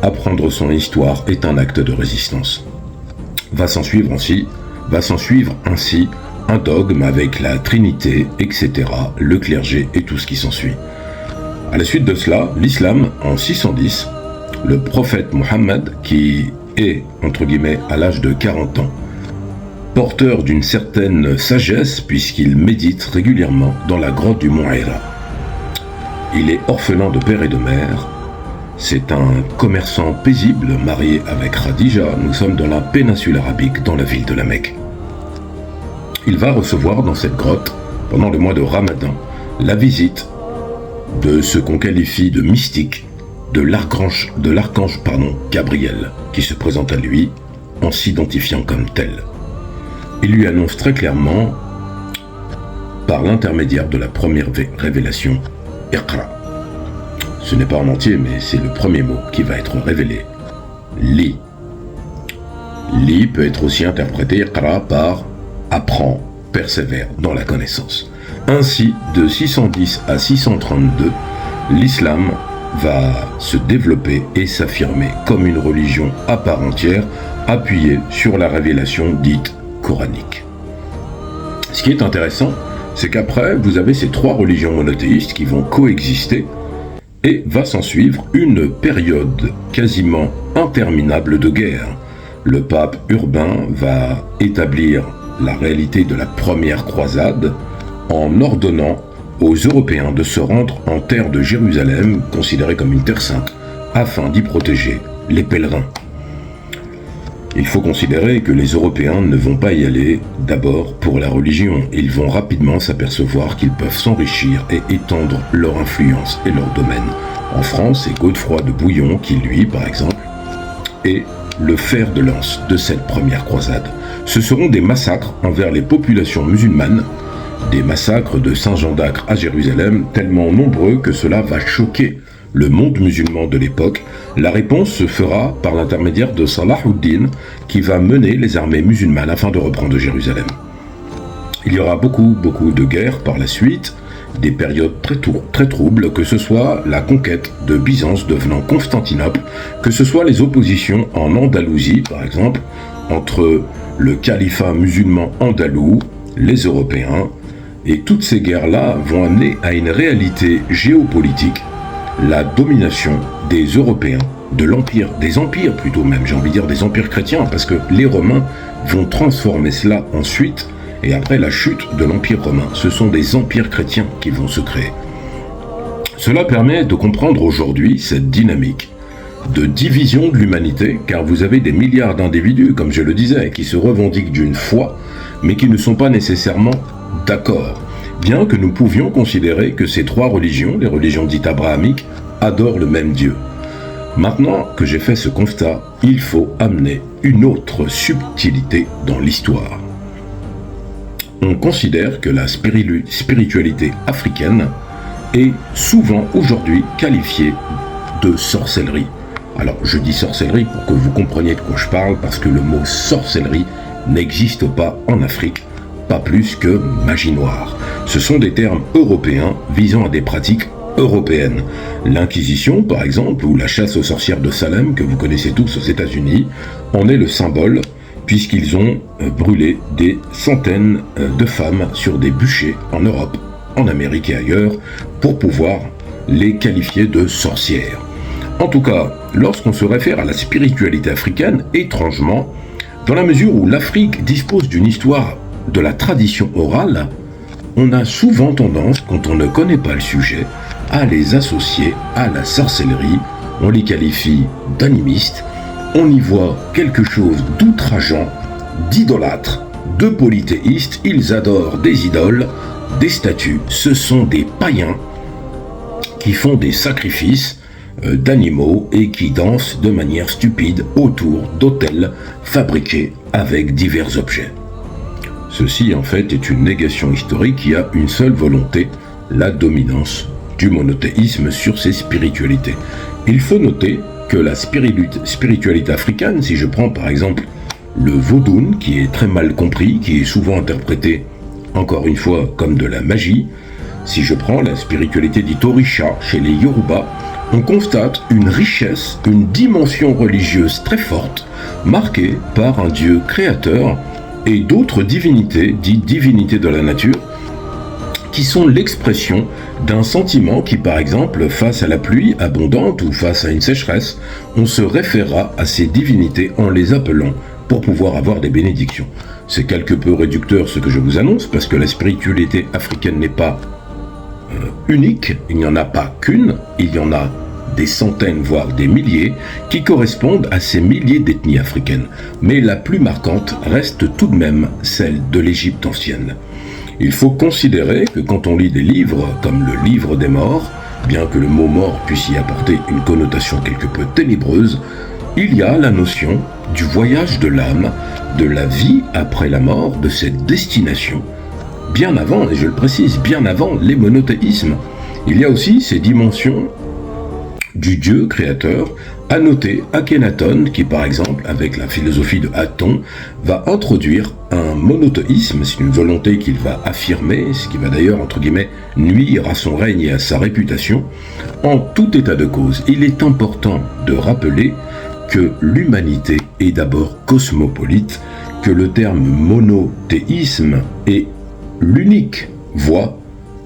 apprendre son histoire est un acte de résistance. Va s'en suivre ainsi un dogme avec la Trinité, etc., le clergé et tout ce qui s'ensuit. À la suite de cela, l'islam, en 610, le prophète Mohammed, qui est, entre guillemets, à l'âge de 40 ans, porteur d'une certaine sagesse puisqu'il médite régulièrement dans la grotte du mont Hira. Il est orphelin de père et de mère. C'est un commerçant paisible marié avec Khadija. Nous sommes dans la péninsule arabique, dans la ville de la Mecque. Il va recevoir dans cette grotte, pendant le mois de Ramadan, la visite de ce qu'on qualifie de mystique, de l'archange Gabriel, qui se présente à lui en s'identifiant comme tel. Il lui annonce très clairement, par l'intermédiaire de la première révélation, Iqra. Ce n'est pas en entier, mais c'est le premier mot qui va être révélé. Lis. Lis peut être aussi interprété Iqra par apprends, persévère dans la connaissance. Ainsi, de 610 à 632, l'islam va se développer et s'affirmer comme une religion à part entière, appuyée sur la révélation dite coranique. Ce qui est intéressant, c'est qu'après, vous avez ces trois religions monothéistes qui vont coexister et va s'en suivre une période quasiment interminable de guerre. Le pape Urbain va établir la réalité de la première croisade en ordonnant aux Européens de se rendre en terre de Jérusalem, considérée comme une terre sainte, afin d'y protéger les pèlerins. Il faut considérer que les Européens ne vont pas y aller d'abord pour la religion. Ils vont rapidement s'apercevoir qu'ils peuvent s'enrichir et étendre leur influence et leur domaine. En France, c'est Godefroy de Bouillon qui, lui, par exemple, est le fer de lance de cette première croisade. Ce seront des massacres envers les populations musulmanes, des massacres de Saint-Jean d'Acre à Jérusalem, tellement nombreux que cela va choquer le monde musulman de l'époque. La réponse se fera par l'intermédiaire de Salah ud-Din, qui va mener les armées musulmanes afin de reprendre Jérusalem. Il y aura beaucoup de guerres par la suite, des périodes très troubles, que ce soit la conquête de Byzance devenant Constantinople, que ce soit les oppositions en Andalousie, par exemple, entre le califat musulman andalou, les Européens, et toutes ces guerres-là vont amener à une réalité géopolitique, la domination des Européens, des empires plutôt même, j'ai envie de dire des empires chrétiens, parce que les Romains vont transformer cela ensuite, et après la chute de l'Empire romain, ce sont des empires chrétiens qui vont se créer. Cela permet de comprendre aujourd'hui cette dynamique de division de l'humanité, car vous avez des milliards d'individus, comme je le disais, qui se revendiquent d'une foi, mais qui ne sont pas nécessairement d'accord, bien que nous pouvions considérer que ces trois religions, les religions dites abrahamiques, adorent le même Dieu. Maintenant que j'ai fait ce constat, il faut amener une autre subtilité dans l'histoire. On considère que la spiritualité africaine est souvent aujourd'hui qualifiée de sorcellerie. Alors je dis sorcellerie pour que vous compreniez de quoi je parle, parce que le mot sorcellerie n'existe pas en Afrique, pas plus que magie noire. Ce sont des termes européens visant à des pratiques européennes. L'Inquisition, par exemple, ou la chasse aux sorcières de Salem, que vous connaissez tous aux États-Unis, en est le symbole, puisqu'ils ont brûlé des centaines de femmes sur des bûchers en Europe, en Amérique et ailleurs, pour pouvoir les qualifier de sorcières. En tout cas, lorsqu'on se réfère à la spiritualité africaine, étrangement, dans la mesure où l'Afrique dispose d'une histoire de la tradition orale, on a souvent tendance, quand on ne connaît pas le sujet, à les associer à la sorcellerie. On les qualifie d'animistes, on y voit quelque chose d'outrageant, d'idolâtre, de polythéistes. Ils adorent des idoles, des statues. Ce sont des païens qui font des sacrifices d'animaux et qui dansent de manière stupide autour d'autels fabriqués avec divers objets. Ceci, en fait, est une négation historique qui a une seule volonté, la dominance du monothéisme sur ces spiritualités. Il faut noter que la spiritualité africaine, si je prends par exemple le vaudou, qui est très mal compris, qui est souvent interprété, encore une fois, comme de la magie, si je prends la spiritualité dite Orisha chez les Yoruba, on constate une richesse, une dimension religieuse très forte, marquée par un Dieu créateur et d'autres divinités, dites divinités de la nature, qui sont l'expression d'un sentiment qui, par exemple, face à la pluie abondante ou face à une sécheresse, on se référera à ces divinités en les appelant pour pouvoir avoir des bénédictions. C'est quelque peu réducteur ce que je vous annonce, parce que la spiritualité africaine n'est pas unique, il n'y en a pas qu'une, il y en a des centaines, voire des milliers, qui correspondent à ces milliers d'ethnies africaines. Mais la plus marquante reste tout de même celle de l'Égypte ancienne. Il faut considérer que quand on lit des livres comme le livre des morts, bien que le mot mort puisse y apporter une connotation quelque peu ténébreuse, il y a la notion du voyage de l'âme, de la vie après la mort, de cette destination. Bien avant, et je le précise, bien avant les monothéismes, il y a aussi ces dimensions du Dieu créateur, à noter Akhenaton, qui par exemple, avec la philosophie de Aton, va introduire un monothéisme, c'est une volonté qu'il va affirmer, ce qui va d'ailleurs, entre guillemets, nuire à son règne et à sa réputation. En tout état de cause, il est important de rappeler que l'humanité est d'abord cosmopolite, que le terme monothéisme est l'unique voie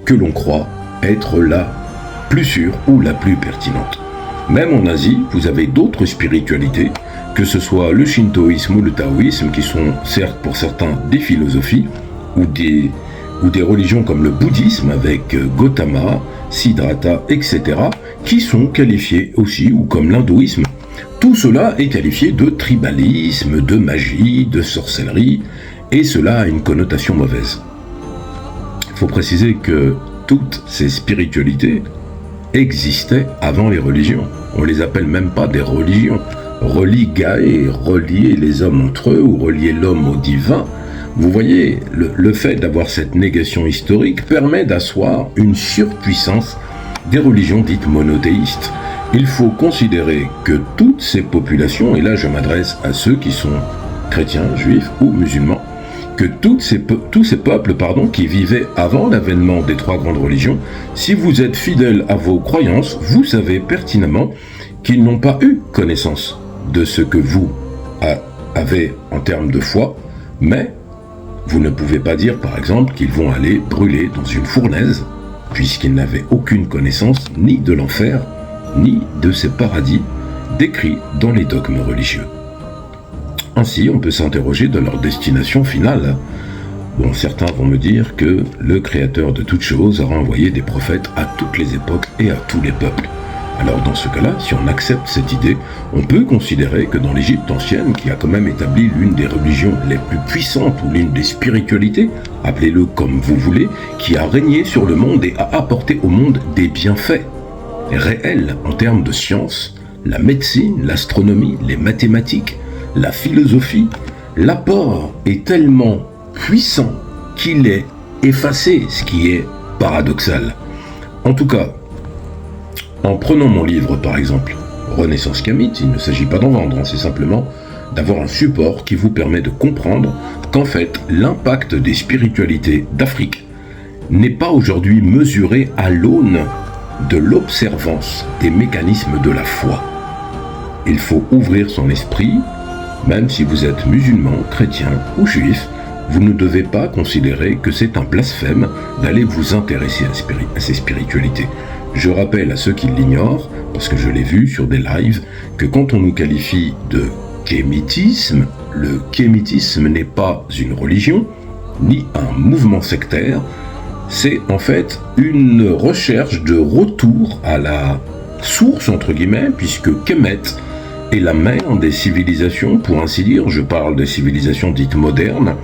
que l'on croit être la plus sûre ou la plus pertinente. Même en Asie, vous avez d'autres spiritualités, que ce soit le shintoïsme ou le taoïsme, qui sont certes pour certains des philosophies, ou des religions comme le bouddhisme avec Gautama, Siddhartha, etc., qui sont qualifiés aussi, ou comme l'hindouisme. Tout cela est qualifié de tribalisme, de magie, de sorcellerie, et cela a une connotation mauvaise. Il faut préciser que toutes ces spiritualités existaient avant les religions. On les appelle même pas des religions. Religae, relier les hommes entre eux ou relier l'homme au divin. Vous voyez, le fait d'avoir cette négation historique permet d'asseoir une surpuissance des religions dites monothéistes. Il faut considérer que toutes ces populations, et là je m'adresse à ceux qui sont chrétiens, juifs ou musulmans, que tous ces peuples qui vivaient avant l'avènement des trois grandes religions, si vous êtes fidèles à vos croyances, vous savez pertinemment qu'ils n'ont pas eu connaissance de ce que vous avez en termes de foi, mais vous ne pouvez pas dire par exemple qu'ils vont aller brûler dans une fournaise, puisqu'ils n'avaient aucune connaissance ni de l'enfer, ni de ces paradis décrits dans les dogmes religieux. Ainsi, on peut s'interroger de leur destination finale. Bon, certains vont me dire que le Créateur de toutes choses aura envoyé des prophètes à toutes les époques et à tous les peuples. Alors dans ce cas-là, si on accepte cette idée, on peut considérer que dans l'Égypte ancienne, qui a quand même établi l'une des religions les plus puissantes ou l'une des spiritualités, appelez-le comme vous voulez, qui a régné sur le monde et a apporté au monde des bienfaits réels en termes de sciences, la médecine, l'astronomie, les mathématiques, la philosophie, l'apport est tellement puissant qu'il est effacé, ce qui est paradoxal. En tout cas, en prenant mon livre par exemple, Renaissance Kamite, il ne s'agit pas d'en vendre, c'est simplement d'avoir un support qui vous permet de comprendre qu'en fait, l'impact des spiritualités d'Afrique n'est pas aujourd'hui mesuré à l'aune de l'observance des mécanismes de la foi. Il faut ouvrir son esprit. Même si vous êtes musulman, chrétien ou juif, vous ne devez pas considérer que c'est un blasphème d'aller vous intéresser à ces spiritualités. Je rappelle à ceux qui l'ignorent, parce que je l'ai vu sur des lives, que quand on nous qualifie de kémitisme, le kémitisme n'est pas une religion, ni un mouvement sectaire, c'est en fait une recherche de retour à la source, entre guillemets, puisque Kemet est la mère des civilisations, pour ainsi dire, je parle des civilisations dites modernes,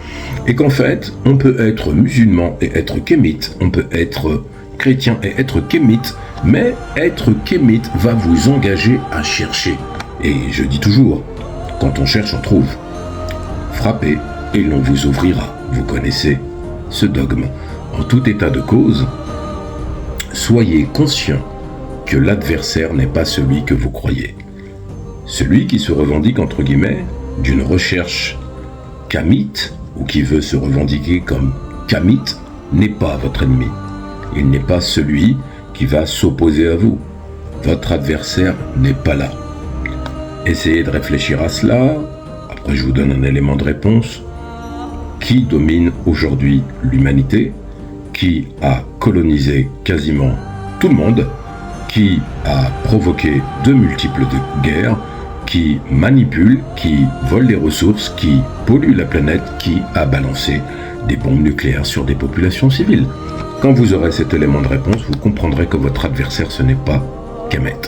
et qu'en fait, on peut être musulman et être kémite, on peut être chrétien et être kémite, mais être kémite va vous engager à chercher. Et je dis toujours, quand on cherche, on trouve. Frappez et l'on vous ouvrira. Vous connaissez ce dogme. En tout état de cause, soyez conscient que l'adversaire n'est pas celui que vous croyez. Celui qui se revendique, entre guillemets, d'une recherche kamite, ou qui veut se revendiquer comme kamite, n'est pas votre ennemi. Il n'est pas celui qui va s'opposer à vous. votre adversaire n'est pas là. Essayez de réfléchir à cela. Après, je vous donne un élément de réponse. Qui domine aujourd'hui l'humanité? Qui a colonisé quasiment tout le monde? Qui a provoqué de multiples guerres? Qui manipule, qui vole les ressources, qui pollue la planète, qui a balancé des bombes nucléaires sur des populations civiles? Quand vous aurez cet élément de réponse, vous comprendrez que votre adversaire, ce n'est pas Kemet.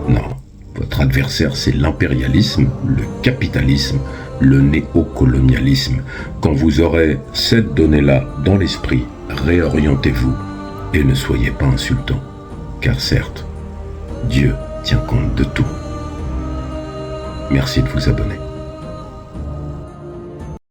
Non, votre adversaire, c'est l'impérialisme, le capitalisme, le néocolonialisme. Quand vous aurez cette donnée-là dans l'esprit, réorientez-vous et ne soyez pas insultant. Car certes, Dieu tient compte de tout. Merci de vous abonner.